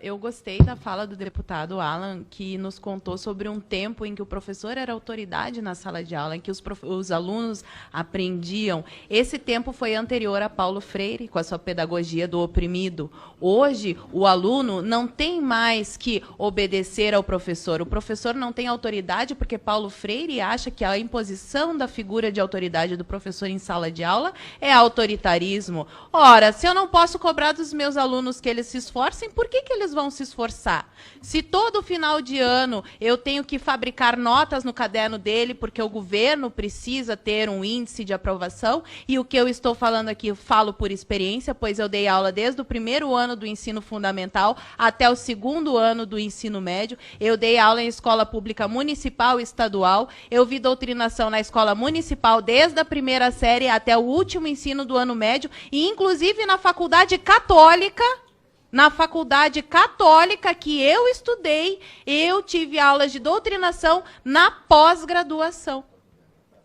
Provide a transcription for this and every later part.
Eu gostei da fala do deputado Alan, que nos contou sobre um tempo em que o professor era autoridade na sala de aula, em que os alunos aprendiam. Esse tempo foi anterior a Paulo Freire, com a sua pedagogia do oprimido. Hoje, o aluno não tem mais que obedecer ao professor. O professor não tem autoridade porque Paulo Freire acha que a imposição da figura de autoridade do professor em sala de aula é autoritarismo. Ora, se eu não posso cobrar dos meus alunos que eles se esforcem, por que eles vão se esforçar? Se todo final de ano eu tenho que fabricar notas no caderno dele, porque o governo precisa ter um índice de aprovação, e o que eu estou falando aqui eu falo por experiência, pois eu dei aula desde o primeiro ano do ensino fundamental até o segundo ano do ensino médio, eu dei aula em escola pública municipal e estadual, eu vi doutrinação na escola municipal desde a primeira série até o último ensino do ano médio, e inclusive na faculdade católica. Na faculdade católica que eu estudei, eu tive aulas de doutrinação na pós-graduação.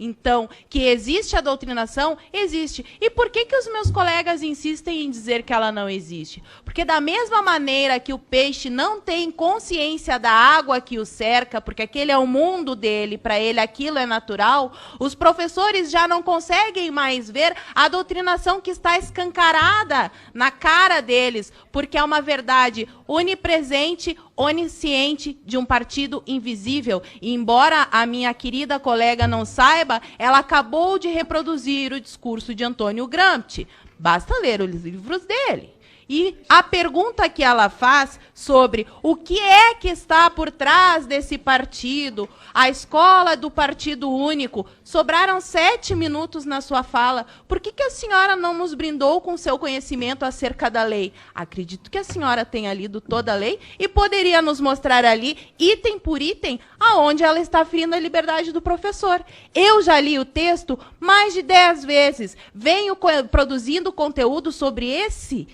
Então, que existe a doutrinação, existe. E por que os meus colegas insistem em dizer que ela não existe? Porque da mesma maneira que o peixe não tem consciência da água que o cerca, porque aquele é o mundo dele, para ele aquilo é natural, os professores já não conseguem mais ver a doutrinação que está escancarada na cara deles, porque é uma verdade onipresente, onisciente de um partido invisível. E embora a minha querida colega não saiba, ela acabou de reproduzir o discurso de Antônio Gramsci. Basta ler os livros dele. E a pergunta que ela faz sobre o que é que está por trás desse partido, a escola do partido único, sobraram 7 minutos na sua fala. Por que a senhora não nos brindou com seu conhecimento acerca da lei? Acredito que a senhora tenha lido toda a lei e poderia nos mostrar ali, item por item, aonde ela está ferindo a liberdade do professor. Eu já li o texto mais de 10 vezes. Venho produzindo conteúdo sobre esse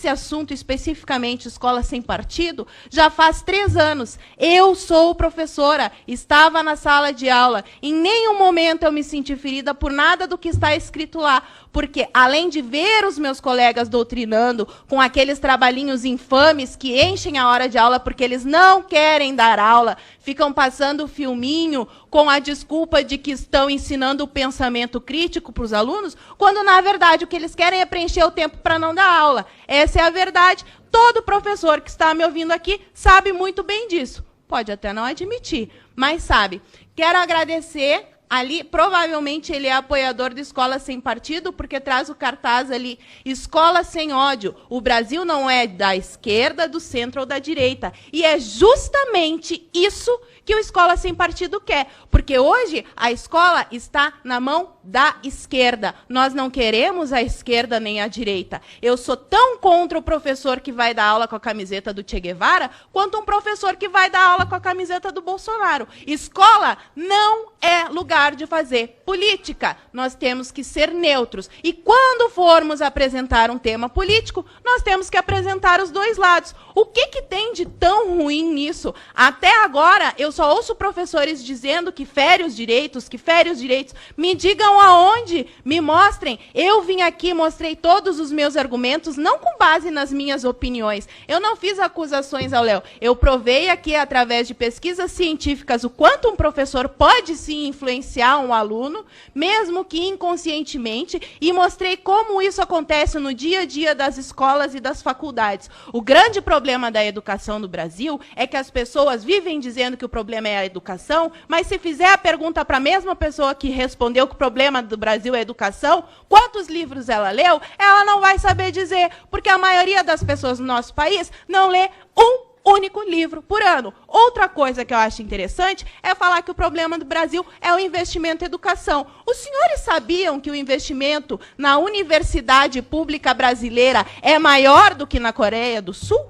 assunto especificamente, escola sem partido, já faz 3 anos. Eu sou professora, estava na sala de aula. Em nenhum momento eu me senti ferida por nada do que está escrito lá. Porque, além de ver os meus colegas doutrinando com aqueles trabalhinhos infames que enchem a hora de aula porque eles não querem dar aula, ficam passando filminho com a desculpa de que estão ensinando o pensamento crítico para os alunos, quando, na verdade, o que eles querem é preencher o tempo para não dar aula. Essa é a verdade. Todo professor que está me ouvindo aqui sabe muito bem disso. Pode até não admitir, mas sabe. Quero agradecer. Ali, provavelmente, ele é apoiador de Escola Sem Partido, porque traz o cartaz ali, Escola Sem Ódio. O Brasil não é da esquerda, do centro ou da direita. E é justamente isso que o Escola Sem Partido quer. Porque hoje a escola está na mão da esquerda. Nós não queremos a esquerda nem a direita. Eu sou tão contra o professor que vai dar aula com a camiseta do Che Guevara, quanto um professor que vai dar aula com a camiseta do Bolsonaro. Escola não é lugar de fazer política. Nós temos que ser neutros. E quando formos apresentar um tema político, nós temos que apresentar os dois lados. O que tem de tão ruim nisso? Até agora, eu só ouço professores dizendo que fere os direitos, que fere os direitos. Me digam aonde, me mostrem. Eu vim aqui, mostrei todos os meus argumentos, não com base nas minhas opiniões. Eu não fiz acusações ao Léo. Eu provei aqui, através de pesquisas científicas, o quanto um professor pode sim influenciar um aluno, mesmo que inconscientemente, e mostrei como isso acontece no dia a dia das escolas e das faculdades. O grande problema da educação no Brasil é que as pessoas vivem dizendo que o problema é a educação, mas se fizer a pergunta para a mesma pessoa que respondeu que o problema do Brasil é a educação, quantos livros ela leu, ela não vai saber dizer, porque a maioria das pessoas no nosso país não lê um único livro por ano. Outra coisa que eu acho interessante é falar que o problema do Brasil é o investimento em educação. Os senhores sabiam que o investimento na universidade pública brasileira é maior do que na Coreia do Sul?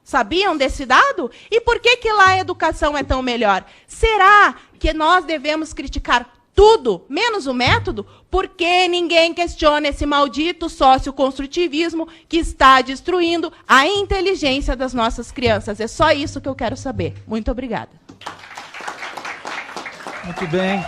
Sabiam desse dado? E por que lá a educação é tão melhor? Será que nós devemos criticar tudo, menos o método? Porque ninguém questiona esse maldito socioconstrutivismo que está destruindo a inteligência das nossas crianças. É só isso que eu quero saber. Muito obrigada. Muito bem.